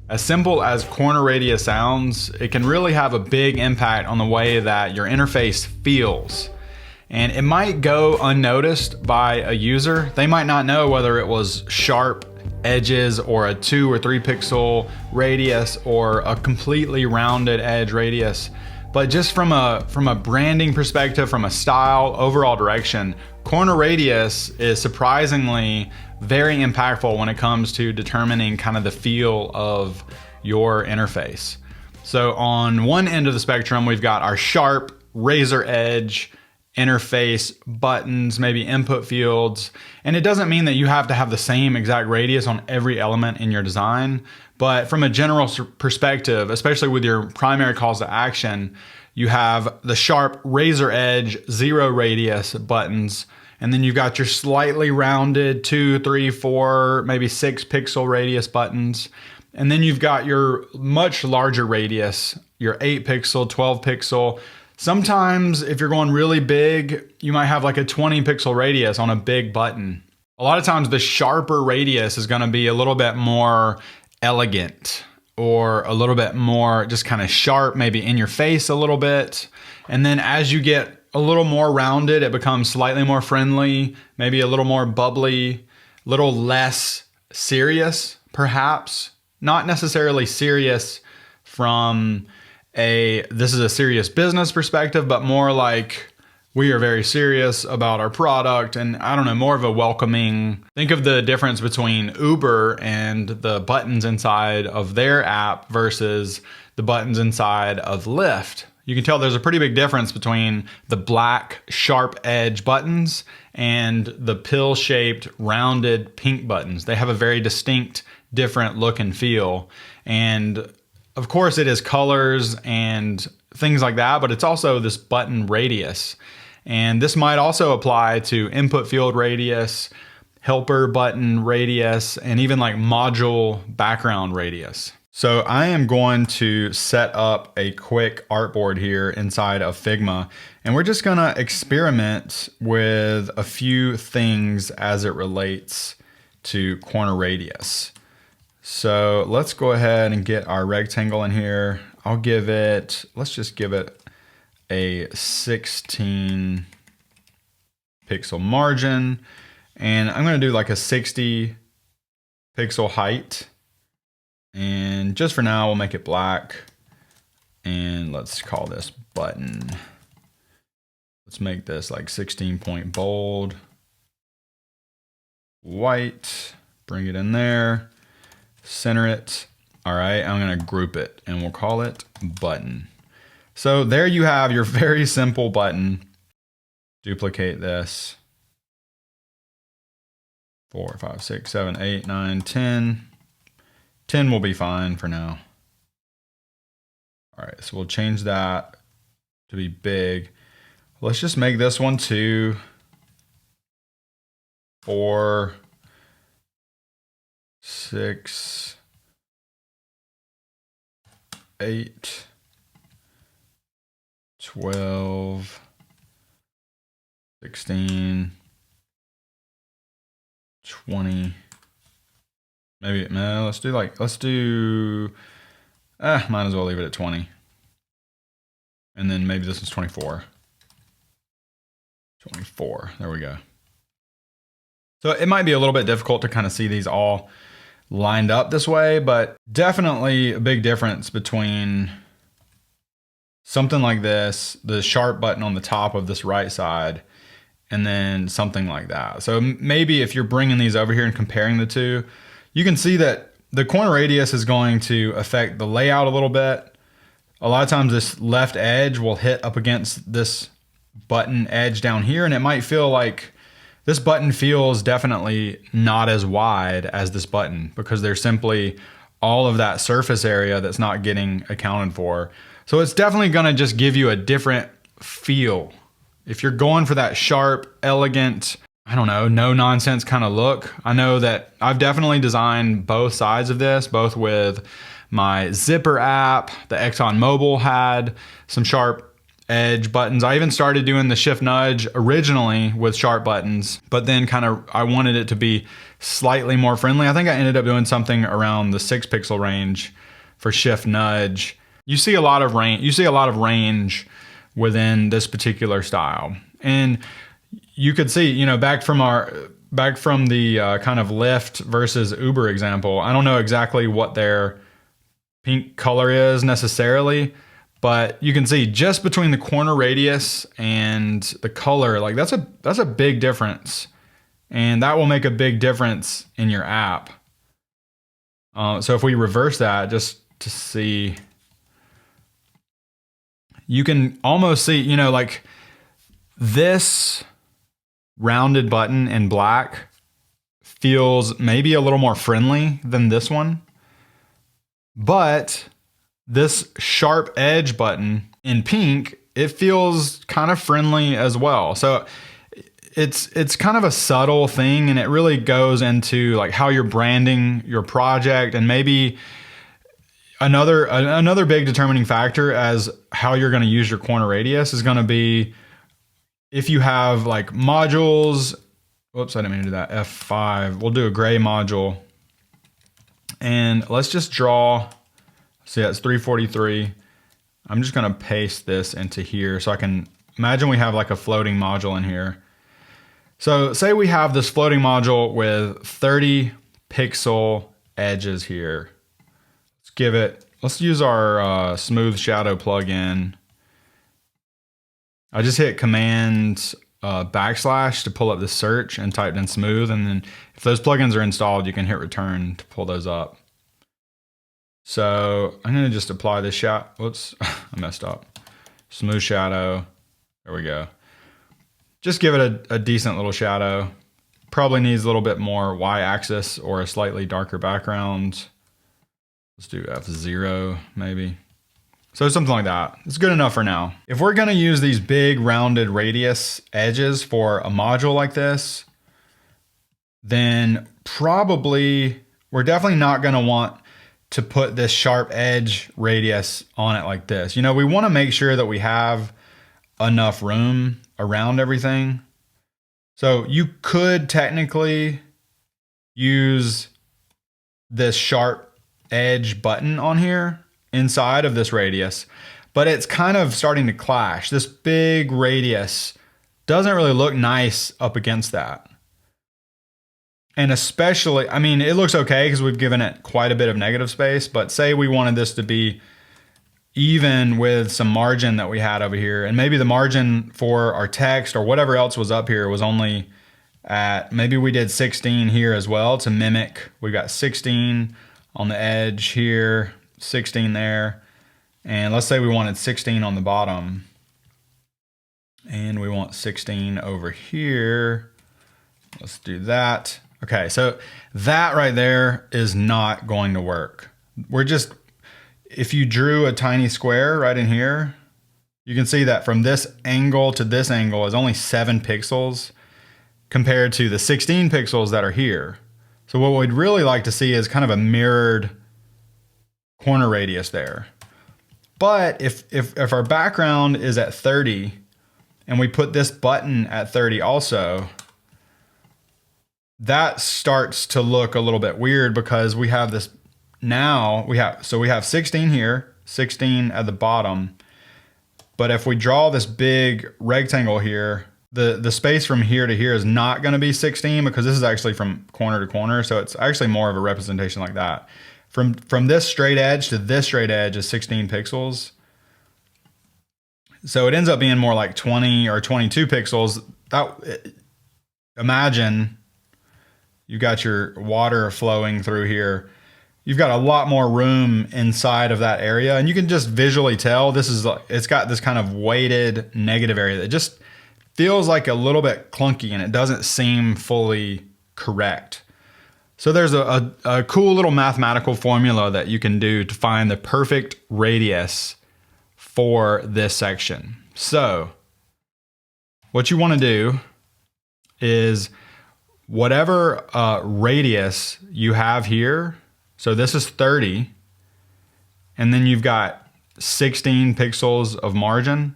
As simple as corner radius sounds, it can really have a big impact on the way that your interface feels. And it might go unnoticed by a user. They might not know whether it was sharp edges or a 2 or 3 pixel radius or a completely rounded edge radius. But just from a branding perspective, from a style, overall direction, corner radius is surprisingly very impactful when it comes to determining kind of the feel of your interface. So on one end of the spectrum, we've got our sharp, razor edge interface buttons, maybe input fields. And it doesn't mean that you have to have the same exact radius on every element in your design. But from a general perspective, especially with your primary calls to action, you have the sharp razor edge 0 radius buttons. And then you've got your slightly rounded 2, 3, 4, maybe 6 pixel radius buttons. And then you've got your much larger radius, your 8 pixel, 12 pixel. Sometimes if you're going really big, you might have like a 20 pixel radius on a big button. A lot of times the sharper radius is going to be a little bit more elegant or a little bit more just kind of sharp, maybe in your face a little bit. And then as you get a little more rounded, it becomes slightly more friendly, maybe a little more bubbly, a little less serious, perhaps. Not necessarily serious from this is a serious business perspective, but more like we are very serious about our product. And I don't know, more of a welcoming. Think of the difference between Uber and the buttons inside of their app versus the buttons inside of Lyft. You can tell there's a pretty big difference between the black sharp edge buttons and the pill-shaped rounded pink buttons. They have a very distinct, different look and feel. And of course it is colors and things like that, but it's also this button radius. And this might also apply to input field radius, helper button radius, and even like module background radius. So I am going to set up a quick artboard here inside of Figma, and we're just gonna experiment with a few things as it relates to corner radius. So let's go ahead and get our rectangle in here. Let's just give it a 16 pixel margin, and I'm gonna do like a 60 pixel height. And just for now, we'll make it black. And let's call this button. Let's make this like 16 point bold. White, bring it in there, center it. All right, I'm gonna group it and we'll call it button. So there you have your very simple button. Duplicate this. 4, 5, 6, 7, 8, 9, 10. 10 will be fine for now. All right, so we'll change that to be big. Let's just make this one 2, 4, 6, 8, 12, 16, 20. Maybe, no, let's do, might as well leave it at 20. And then maybe this is 24. 24, there we go. So it might be a little bit difficult to kind of see these all lined up this way, but definitely a big difference between something like this, the sharp button on the top of this right side, and then something like that. So maybe if you're bringing these over here and comparing the two, you can see that the corner radius is going to affect the layout a little bit. A lot of times this left edge will hit up against this button edge down here, and it might feel like this button feels definitely not as wide as this button because there's simply all of that surface area that's not getting accounted for. So it's definitely gonna just give you a different feel. If you're going for that sharp, elegant, I don't know, no nonsense kind of look. I know that I've definitely designed both sides of this, both with my Zipper app. The ExxonMobil had some sharp edge buttons. I even started doing the shift nudge originally with sharp buttons, but then kind of I wanted it to be slightly more friendly. I think I ended up doing something around the 6 pixel range for shift nudge. You see a lot of range within this particular style. And you could see, you know, back from the kind of Lyft versus Uber example, I don't know exactly what their pink color is necessarily, but you can see just between the corner radius and the color, like that's a big difference. And that will make a big difference in your app. So if we reverse that just to see, you can almost see, you know, like this rounded button in black feels maybe a little more friendly than this one. But this sharp edge button in pink, it feels kind of friendly as well. So it's kind of a subtle thing, and it really goes into like how you're branding your project, and maybe another big determining factor as how you're going to use your corner radius is going to be if you have like modules. Whoops, I didn't mean to do that. F5. We'll do a gray module. And let's just draw. See, that's 343. I'm just going to paste this into here so I can imagine we have like a floating module in here. So say we have this floating module with 30 pixel edges here. Let's use our smooth shadow plugin. I just hit Command backslash to pull up the search and typed in smooth. And then if those plugins are installed, you can hit return to pull those up. So I'm going to just apply this shadow. Whoops, I messed up. Smooth shadow. There we go. Just give it a decent little shadow. Probably needs a little bit more y-axis or a slightly darker background. Let's do F0 maybe. So something like that. It's good enough for now. If we're going to use these big rounded radius edges for a module like this, then probably we're definitely not going to want to put this sharp edge radius on it like this. You know, we want to make sure that we have enough room around everything. So you could technically use this sharp edge button on here inside of this radius, but it's kind of starting to clash. This big radius doesn't really look nice up against that. And especially, I mean, it looks okay because we've given it quite a bit of negative space, but say we wanted this to be even with some margin that we had over here, and maybe the margin for our text or whatever else was up here was only at, maybe we did 16 here as well to mimic. We got 16 on the edge here, 16 there, and let's say we wanted 16 on the bottom, and we want 16 over here. Let's do that. Okay, so that right there is not going to work. If you drew a tiny square right in here, you can see that from this angle to this angle is only 7 pixels compared to the 16 pixels that are here. So what we'd really like to see is kind of a mirrored corner radius there. But if our background is at 30 and we put this button at 30 also, that starts to look a little bit weird because we have this now, we have 16 here, 16 at the bottom. But if we draw this big rectangle here, the space from here to here is not going to be 16 because this is actually from corner to corner. So it's actually more of a representation like that. From this straight edge to this straight edge is 16 pixels. So it ends up being more like 20 or 22 pixels. Imagine you've got your water flowing through here. You've got a lot more room inside of that area, and you can just visually tell it's got this kind of weighted negative area that just feels like a little bit clunky, and it doesn't seem fully correct. So there's a cool little mathematical formula that you can do to find the perfect radius for this section. So what you want to do is whatever radius you have here, so this is 30, and then you've got 16 pixels of margin.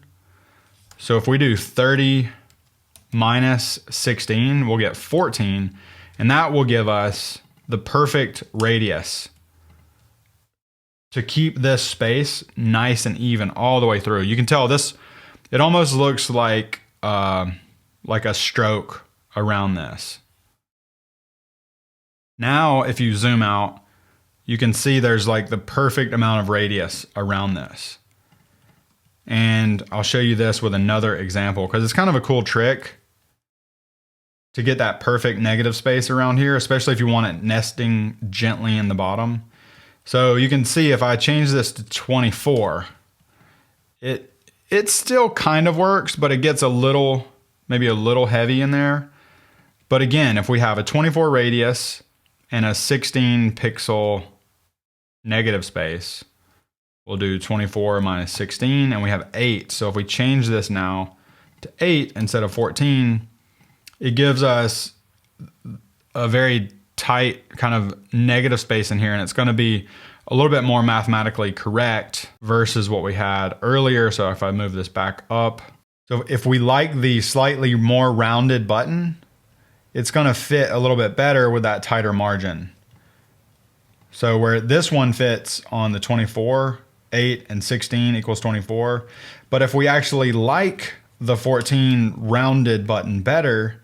So if we do 30 minus 16, we'll get 14, and that will give us the perfect radius to keep this space nice and even all the way through. You can tell this, it almost looks like a stroke around this. Now, if you zoom out, you can see there's like the perfect amount of radius around this. And I'll show you this with another example because it's kind of a cool trick to get that perfect negative space around here, especially if you want it nesting gently in the bottom. So you can see if I change this to 24, it still kind of works, but it gets a little, maybe a little heavy in there. But again, if we have a 24 radius and a 16 pixel negative space, we'll do 24 minus 16 and we have 8. So if we change this now to 8 instead of 14, it gives us a very tight kind of negative space in here, and it's going to be a little bit more mathematically correct versus what we had earlier. So if I move this back up, so if we like the slightly more rounded button, it's going to fit a little bit better with that tighter margin. So where this one fits on the 24, 8 and 16 equals 24. But if we actually like the 14 rounded button better,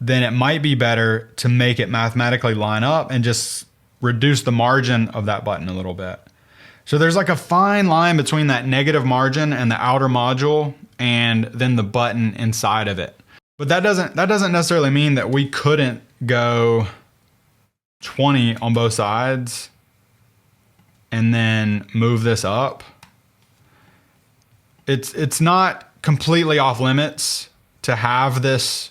then it might be better to make it mathematically line up and just reduce the margin of that button a little bit. So there's like a fine line between that negative margin and the outer module and then the button inside of it. But that doesn't necessarily mean that we couldn't go 20 on both sides and then move this up. It's not completely off limits to have this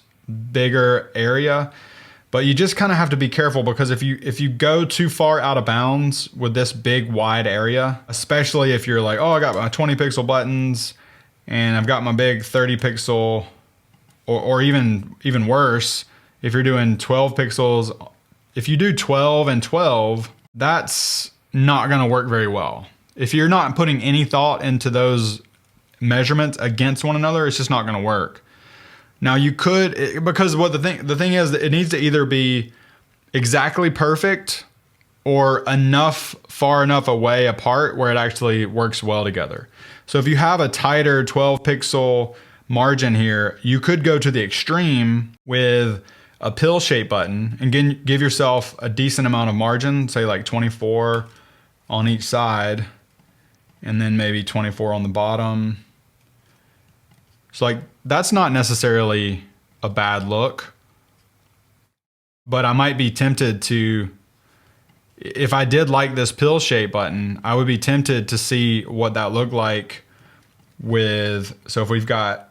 bigger area, but you just kind of have to be careful because if you go too far out of bounds with this big wide area, especially if you're like, oh, I got my 20 pixel buttons and I've got my big 30 pixel, or even worse, if you're doing 12 pixels, if you do 12 and 12, that's not going to work very well. If you're not putting any thought into those measurements against one another, it's just not going to work. Now you could, because what the thing is that it needs to either be exactly perfect or far enough away apart where it actually works well together. So if you have a tighter 12 pixel margin here, you could go to the extreme with a pill shape button and give yourself a decent amount of margin, say like 24 on each side, and then maybe 24 on the bottom. So like that's not necessarily a bad look, but I might be tempted to, if I did like this pill shape button, I would be tempted to see what that looked like with, so if we've got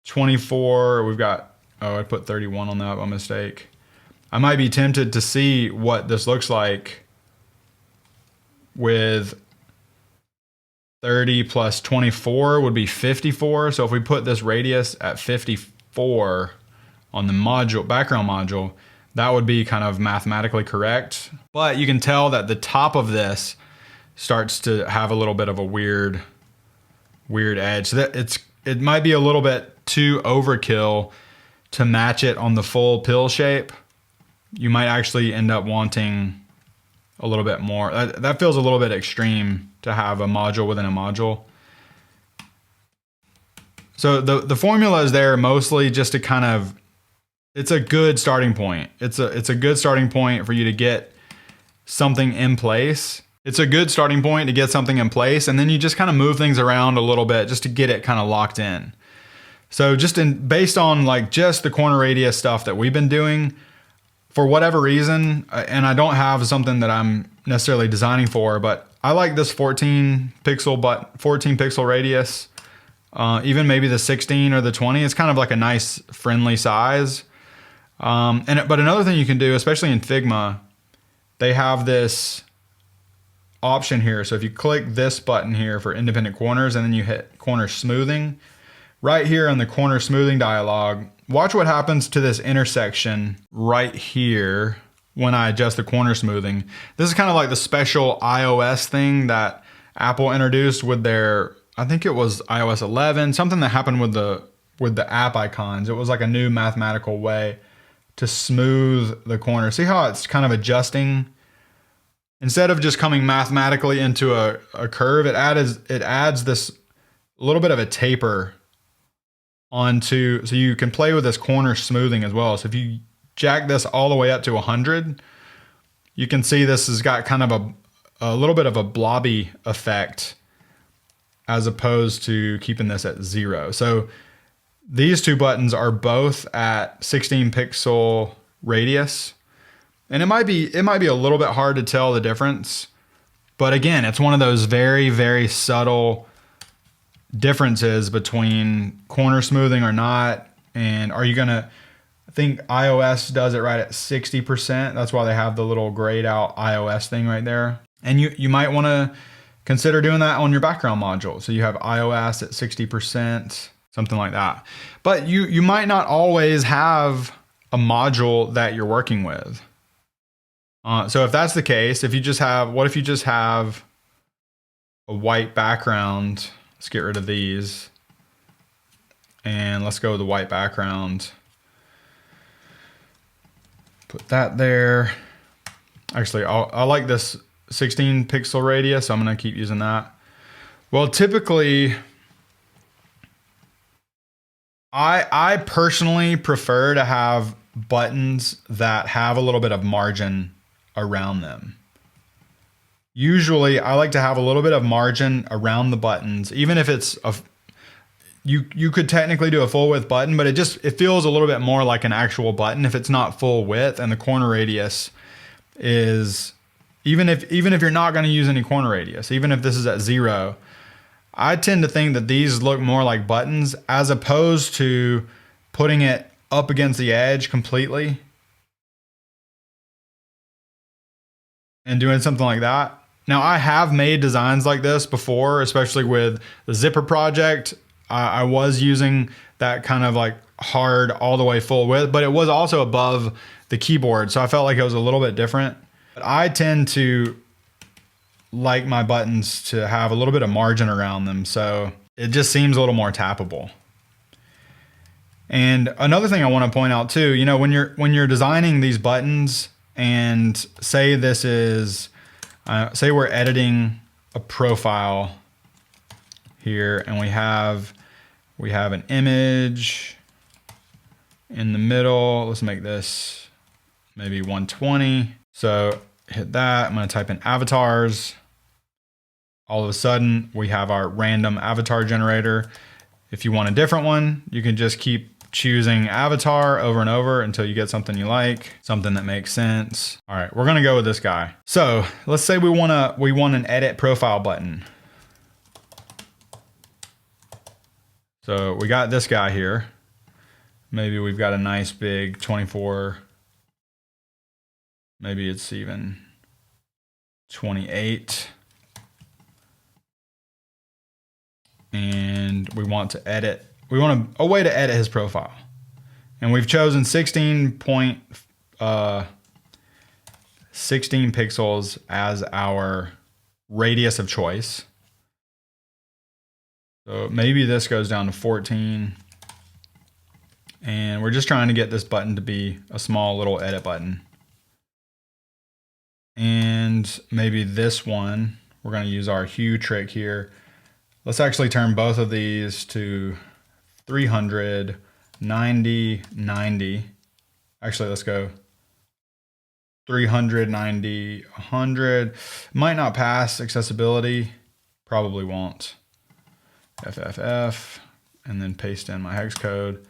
24, we've got, oh, I put 31 on that by mistake. I might be tempted to see what this looks like with 30 plus 24 would be 54. So if we put this radius at 54 on the module, background module, that would be kind of mathematically correct. But you can tell that the top of this starts to have a little bit of a weird edge. So that it might be a little bit too overkill to match it on the full pill shape. You might actually end up wanting a little bit more. That feels a little bit extreme to have a module within a module. So the formula is there mostly just to kind of, it's a good starting point. It's a good starting point for you to get something in place. It's a good starting point to get something in place, and then you just kind of move things around a little bit just to get it kind of locked in. So based on like just the corner radius stuff that we've been doing, for whatever reason, and I don't have something that I'm necessarily designing for, but I like this 14 pixel radius, even maybe the 16 or the 20. It's kind of like a nice friendly size. But another thing you can do, especially in Figma, they have this option here. So if you click this button here for independent corners and then you hit corner smoothing, right here in the corner smoothing dialog, watch what happens to this intersection right here when I adjust the corner smoothing. This is kind of like the special iOS thing that Apple introduced with their I think it was iOS 11, something that happened with the app icons. It was like a new mathematical way to smooth the corner. See how it's kind of adjusting? Instead of just coming mathematically into a curve, it adds this little bit of a taper onto, so you can play with this corner smoothing as well. So if you jack this all the way up to 100, you can see this has got kind of a little bit of a blobby effect as opposed to keeping this at 0. So these two buttons are both at 16 pixel radius. And it might be a little bit hard to tell the difference. But again, it's one of those very, very subtle differences between corner smoothing or not. And are you gonna, I think iOS does it right at 60%. That's why they have the little grayed out iOS thing right there. And you might wanna consider doing that on your background module. So you have iOS at 60%, something like that. But you might not always have a module that you're working with. So if that's the case, what if you just have a white background? Let's get rid of these. And let's go with the white background. Put that there. Actually, I like this 16 pixel radius, so I'm gonna keep using that. Well, typically, I personally prefer to have buttons that have a little bit of margin around them. Usually I like to have a little bit of margin around the buttons, even if it's you could technically do a full width button, but it feels a little bit more like an actual button if it's not full width and the corner radius is, even if you're not going to use any corner radius, even if this is at 0, I tend to think that these look more like buttons as opposed to putting it up against the edge completely and doing something like that. Now, I have made designs like this before, especially with the zipper project. I was using that kind of like hard all the way full width, but it was also above the keyboard. So I felt like it was a little bit different. But I tend to like my buttons to have a little bit of margin around them. So it just seems a little more tappable. And another thing I want to point out too, you know, when you're designing these buttons, and say this is, say we're editing a profile here, and we have an image in the middle. Let's make this maybe 120. So hit that. I'm going to type in avatars. All of a sudden, we have our random avatar generator. If you want a different one, you can just keep choosing avatar over and over until you get something you like, something that makes sense. All right, we're gonna go with this guy. So let's say we want an edit profile button. So we got this guy here. Maybe we've got a nice big 24. Maybe it's even 28. And we want to edit. We want a way to edit his profile. And we've chosen 16 pixels as our radius of choice. So maybe this goes down to 14. And we're just trying to get this button to be a small little edit button. And maybe this one, we're going to use our hue trick here. Let's actually turn both of these to 300, 90, 90. Actually, let's go 300, 90, 100. Might not pass accessibility. Probably won't. FFF, and then paste in my hex code.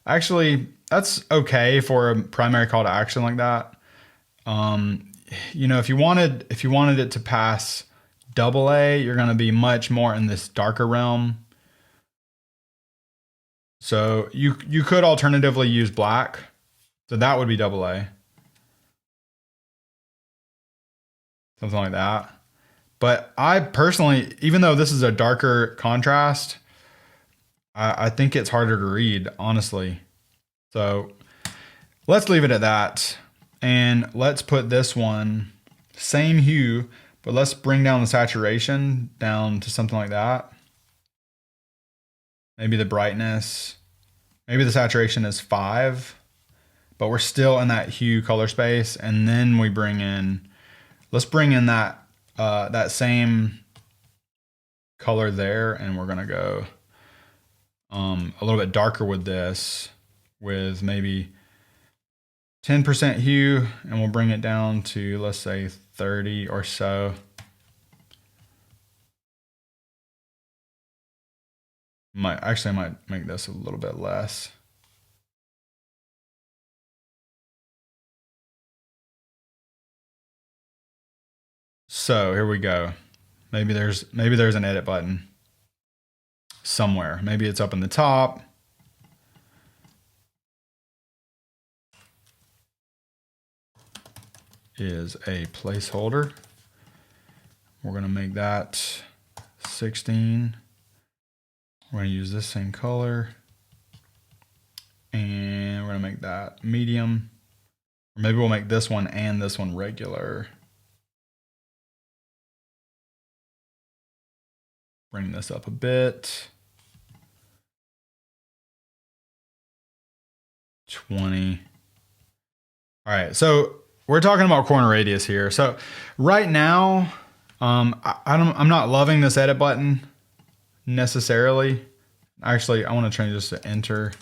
Actually, that's okay for a primary call to action like that. You know, if you wanted it to pass AA, you're going to be much more in this darker realm. So you could alternatively use black. So that would be AA. Something like that. But I personally, even though this is a darker contrast, I think it's harder to read, honestly. So let's leave it at that. And let's put this one, same hue, but let's bring down the saturation down to something like that. maybe the brightness, maybe the saturation is 5, but we're still in that hue color space. And then we bring in, let's bring in that, that same color there. And we're going to go a little bit darker with this, with maybe 10% hue, and we'll bring it down to, let's say 30 or so. I might make this a little bit less. So here we go. Maybe there's an edit button somewhere. Maybe it's up in the top. Is a placeholder. We're going to make that 16. We're going to use this same color. And we're going to make that medium. Or maybe we'll make this one and this one regular. Bring this up a bit. 20. All right, so we're talking about corner radius here. So right now, I'm not loving this edit button necessarily. Actually, I want to change this to enter.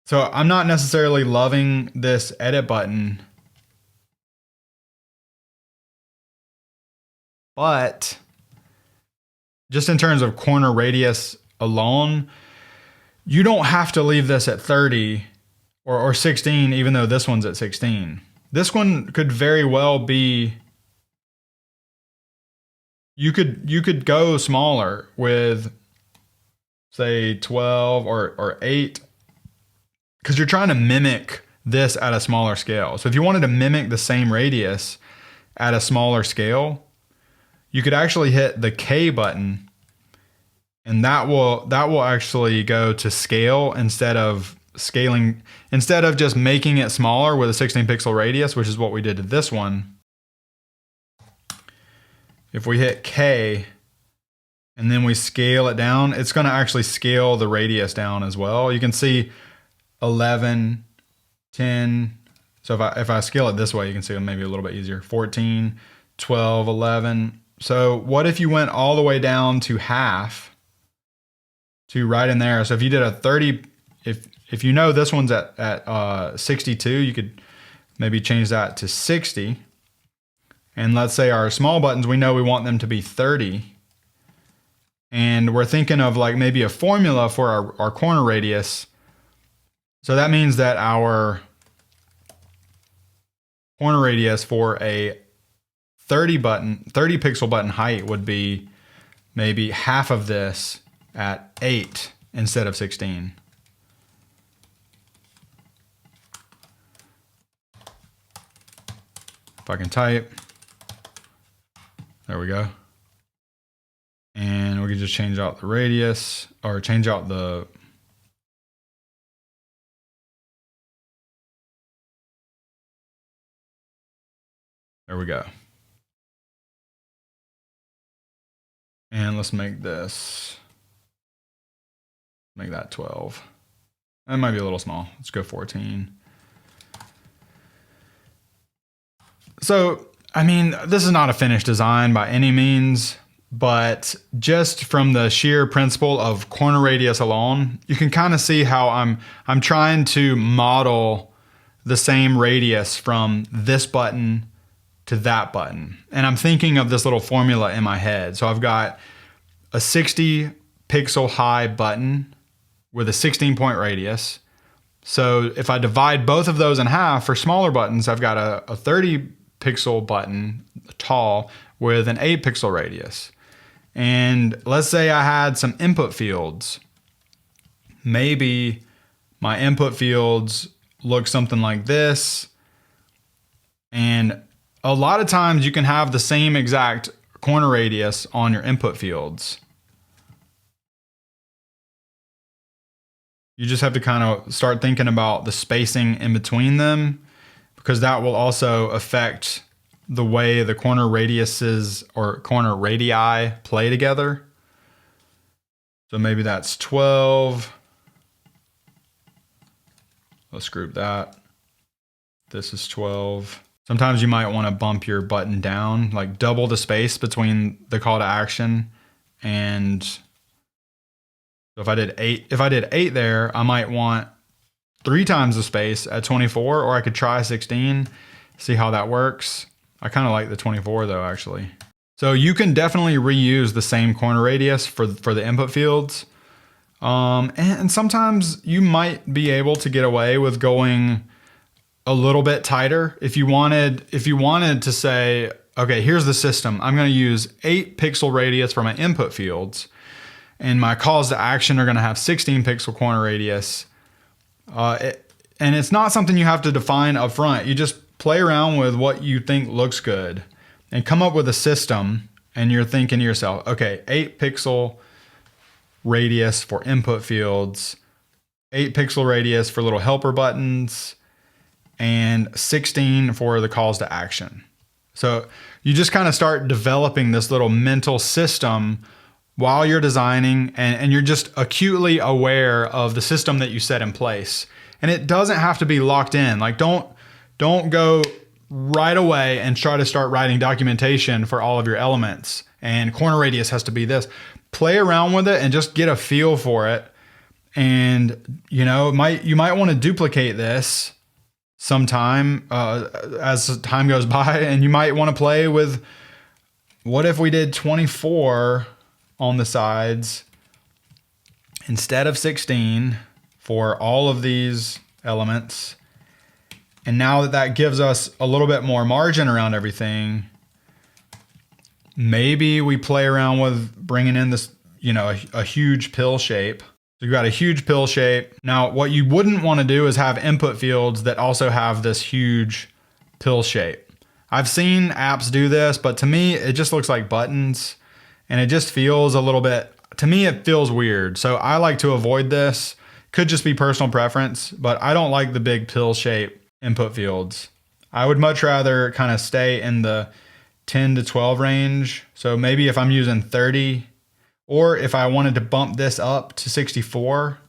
So I'm not necessarily loving this edit button, but just in terms of corner radius alone, you don't have to leave this at 30 or 16, even though this one's at 16. This one could very well be, you could go smaller with, say, 12 or 8, because you're trying to mimic this at a smaller scale. So if you wanted to mimic the same radius at a smaller scale, you could actually hit the K button, and that will actually go to scale instead of scaling, instead of just making it smaller with a 16 pixel radius, which is what we did to this one. If we hit K and then we scale it down, it's going to actually scale the radius down as well. You can see 11, 10. So if I scale it this way, you can see it maybe a little bit easier. 14, 12, 11. So what if you went all the way down to half, to right in there? So if you did a 30, if you know this one's at 62, you could maybe change that to 60. And let's say our small buttons, we know we want them to be 30. And we're thinking of like maybe a formula for our corner radius. So that means that our corner radius for a 30 pixel button height would be maybe half of this at 8 instead of 16. If I can type, there we go. And we can just change out the radius, or change out the, there we go. And let's make this, make that 12. That might be a little small. Let's go 14. So, I mean, this is not a finished design by any means, but just from the sheer principle of corner radius alone, you can kind of see how I'm trying to model the same radius from this button to that button. And I'm thinking of this little formula in my head. So I've got a 60 pixel high button with a 16 point radius. So if I divide both of those in half for smaller buttons, I've got a 30 pixel button tall with an 8 pixel radius. And let's say I had some input fields. Maybe my input fields look something like this. And a lot of times you can have the same exact corner radius on your input fields. You just have to kind of start thinking about the spacing in between them, because that will also affect the way the corner radiuses or corner radii play together. So maybe that's 12. Let's group that. This is 12. Sometimes you might want to bump your button down, like double the space between the call to action. And so if I did 8 there, I might want 3 times the space at 24, or I could try 16, see how that works. I kind of like the 24 though, actually. So you can definitely reuse the same corner radius for the input fields. And sometimes you might be able to get away with going a little bit tighter. If you wanted to say, okay, here's the system. I'm going to use 8 pixel radius for my input fields, and my calls to action are going to have 16 pixel corner radius. And it's not something you have to define up front. You just play around with what you think looks good and come up with a system. And you're thinking to yourself, okay, 8 pixel radius for input fields, 8 pixel radius for little helper buttons, and 16 for the calls to action. So you just kind of start developing this little mental system while you're designing, and you're just acutely aware of the system that you set in place. And it doesn't have to be locked in. Like don't go right away and try to start writing documentation for all of your elements and corner radius has to be this. Play around with it and just get a feel for it. And you might want to duplicate this sometime as time goes by, and you might want to play with, what if we did 24 on the sides instead of 16 for all of these elements. And now that gives us a little bit more margin around everything, maybe we play around with bringing in this, a huge pill shape. So you've got a huge pill shape. Now, what you wouldn't want to do is have input fields that also have this huge pill shape. I've seen apps do this, but to me, it just looks like buttons, and it just feels a little bit, to me, it feels weird. So I like to avoid this. Could just be personal preference, but I don't like the big pill shape input fields. I would much rather kind of stay in the 10 to 12 range. So maybe if I'm using 30, or if I wanted to bump this up to 64,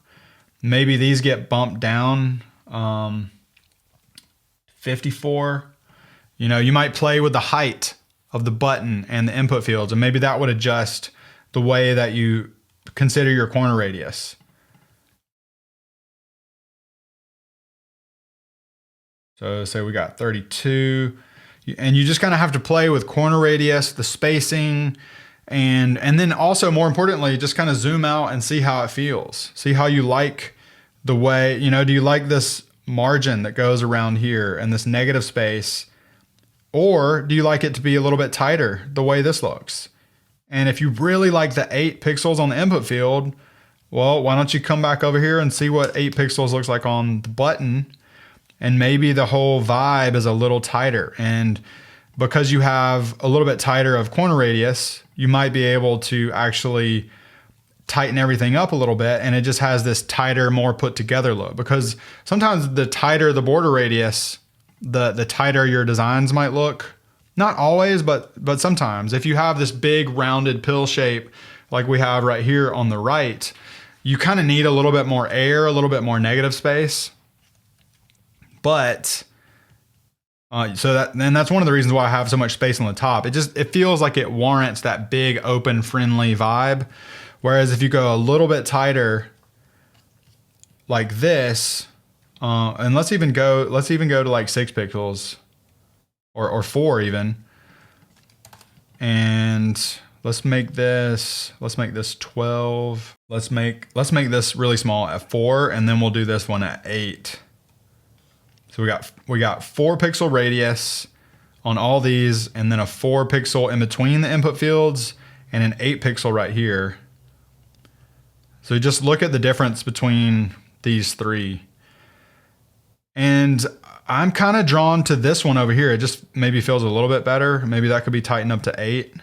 maybe these get bumped down 54. You might play with the height of the button and the input fields, and maybe that would adjust the way that you consider your corner radius. So say we got 32, and you just kind of have to play with corner radius, the spacing, and then also, more importantly, just kind of zoom out and see how it feels. See how you like the way, do you like this margin that goes around here and this negative space, or do you like it to be a little bit tighter the way this looks? And if you really like the 8 pixels on the input field, well, why don't you come back over here and see what 8 pixels looks like on the button? And maybe the whole vibe is a little tighter. And because you have a little bit tighter of corner radius, you might be able to actually tighten everything up a little bit, and it just has this tighter, more put together look. Because sometimes the tighter the border radius, the tighter your designs might look. Not always, but sometimes. If you have this big rounded pill shape like we have right here on the right, you kind of need a little bit more air, a little bit more negative space. But that's one of the reasons why I have so much space on the top. It feels like it warrants that big, open, friendly vibe. Whereas if you go a little bit tighter like this, and let's even go to like 6 pixels or 4 even. And let's make this 12. Let's make this really small at 4, and then we'll do this one at 8. So we got 4 pixel radius on all these, and then a 4 pixel in between the input fields, and an 8 pixel right here. So just look at the difference between these 3. And I'm kind of drawn to this one over here. It just maybe feels a little bit better. Maybe that could be tightened up to 8.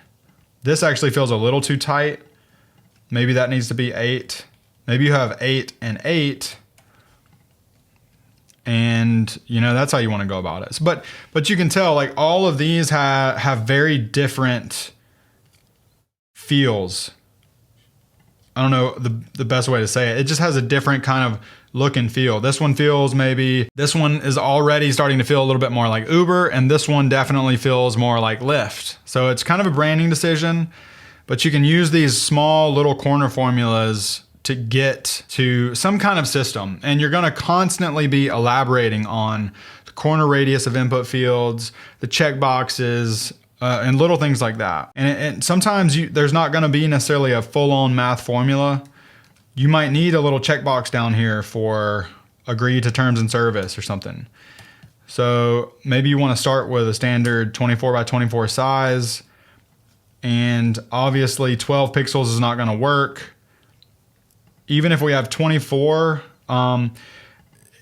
This actually feels a little too tight. Maybe that needs to be 8. Maybe you have 8 and 8. And that's how you want to go about it. But you can tell, like, all of these have very different feels. I don't know the best way to say it. It just has a different kind of look and feel. This one feels this one is already starting to feel a little bit more like Uber, and this one definitely feels more like Lyft. So it's kind of a branding decision, but you can use these small little corner formulas to get to some kind of system. And you're gonna constantly be elaborating on the corner radius of input fields, the check boxes, and little things like that. And sometimes there's not gonna be necessarily a full-on math formula. You might need a little checkbox down here for agree to terms and service or something. So maybe you wanna start with a standard 24 by 24 size, and obviously 12 pixels is not gonna work. Even if we have 24,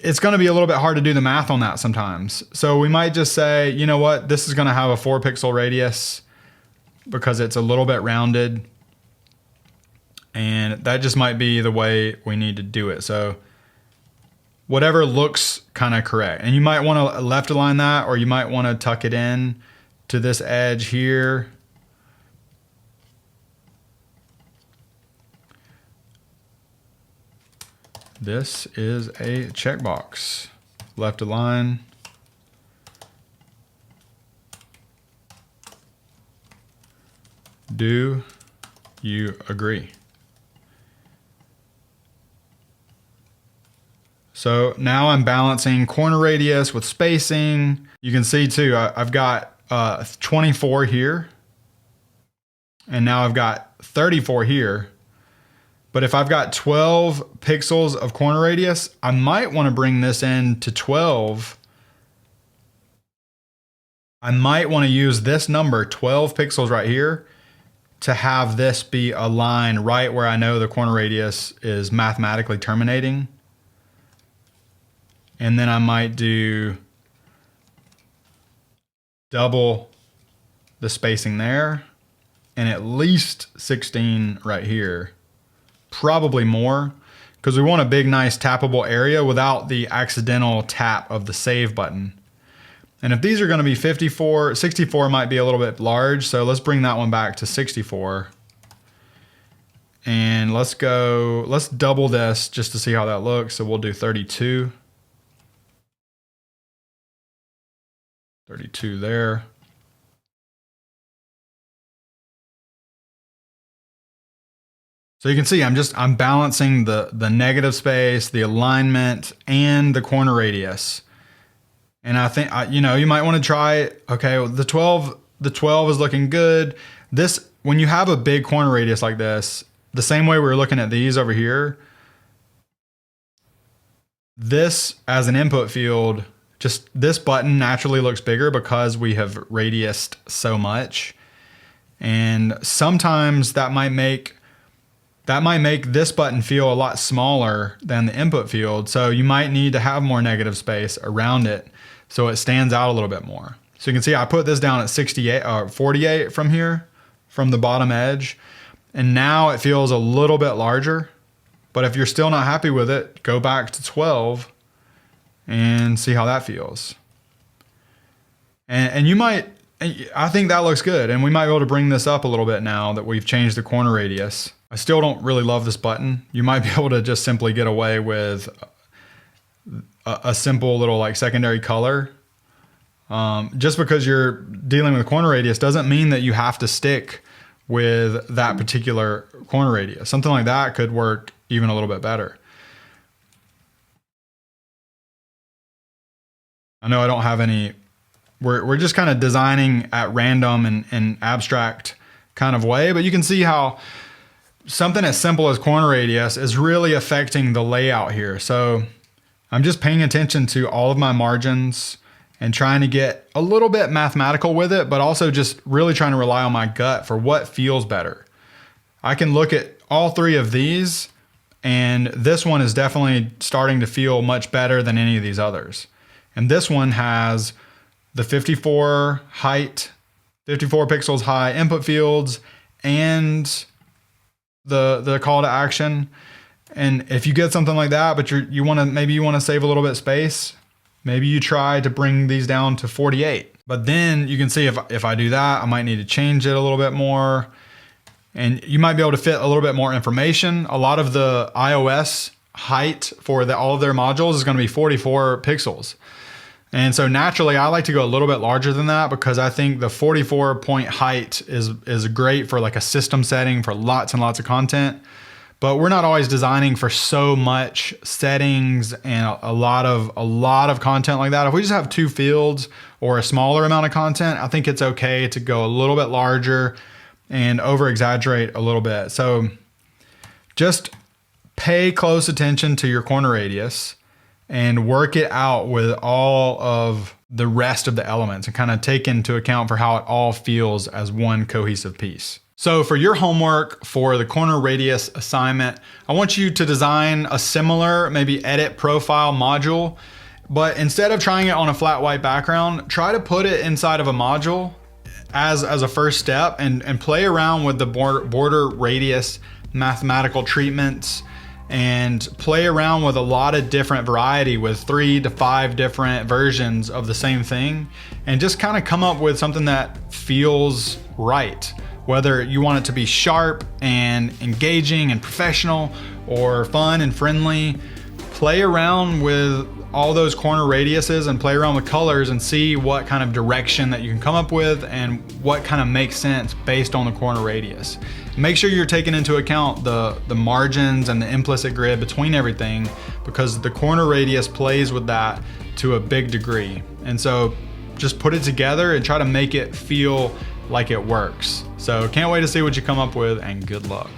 it's going to be a little bit hard to do the math on that sometimes. So we might just say, you know what, this is going to have a 4 pixel radius because it's a little bit rounded. And that just might be the way we need to do it. So whatever looks kind of correct. And you might want to left align that, or you might want to tuck it in to this edge here. This is a checkbox. Left align. Do you agree? So now I'm balancing corner radius with spacing. You can see too, I've got 24 here, and now I've got 34 here. But if I've got 12 pixels of corner radius, I might want to bring this in to 12. I might want to use this number, 12 pixels right here, to have this be a line right where I know the corner radius is mathematically terminating. And then I might do double the spacing there, and at least 16 right here. Probably more, because we want a big, nice tappable area without the accidental tap of the save button. And if these are going to be 54, 64 might be a little bit large, so let's bring that one back to 64. And let's double this just to see how that looks. So we'll do 32. 32 there. So you can see I'm balancing the negative space, the alignment, and the corner radius. And I think you might want to try, okay, the 12 is looking good. This, when you have a big corner radius like this, the same way we were looking at these over here, this as an input field, just this button naturally looks bigger because we have radiused so much. And sometimes that might make this button feel a lot smaller than the input field. So you might need to have more negative space around it so it stands out a little bit more. So you can see I put this down at 68 or 48 from here, from the bottom edge. And now it feels a little bit larger. But if you're still not happy with it, go back to 12 and see how that feels. And you might, I think that looks good. And we might be able to bring this up a little bit now that we've changed the corner radius. I still don't really love this button. You might be able to just simply get away with a simple little like secondary color. Just because you're dealing with corner radius doesn't mean that you have to stick with that particular corner radius. Something like that could work even a little bit better. I know I don't have any, we're just kind of designing at random and abstract kind of way, but you can see how something as simple as corner radius is really affecting the layout here. So I'm just paying attention to all of my margins and trying to get a little bit mathematical with it, but also just really trying to rely on my gut for what feels better. I can look at all three of these, and this one is definitely starting to feel much better than any of these others. And this one has the 54 height, 54 pixels high input fields, and the call to action. And if you get something like that, but maybe you want to save a little bit of space, maybe you try to bring these down to 48. But then you can see if I do that, I might need to change it a little bit more. And you might be able to fit a little bit more information. A lot of the iOS height for all of their modules is going to be 44 pixels. And so naturally, I like to go a little bit larger than that because I think the 44 point height is great for like a system setting for lots and lots of content. But we're not always designing for so much settings and a lot of content like that. If we just have 2 fields or a smaller amount of content, I think it's okay to go a little bit larger and over exaggerate a little bit. So just pay close attention to your corner radius and work it out with all of the rest of the elements and kind of take into account for how it all feels as one cohesive piece. So for your homework for the corner radius assignment, I want you to design a similar, maybe edit profile module, but instead of trying it on a flat white background, try to put it inside of a module as a first step and play around with the border radius mathematical treatments and play around with a lot of different variety with 3 to 5 different versions of the same thing and just kind of come up with something that feels right. Whether you want it to be sharp and engaging and professional or fun and friendly, play around with all those corner radiuses and play around with colors and see what kind of direction that you can come up with and what kind of makes sense based on the corner radius. Make sure you're taking into account the margins and the implicit grid between everything because the corner radius plays with that to a big degree. And so just put it together and try to make it feel like it works. So can't wait to see what you come up with, and good luck.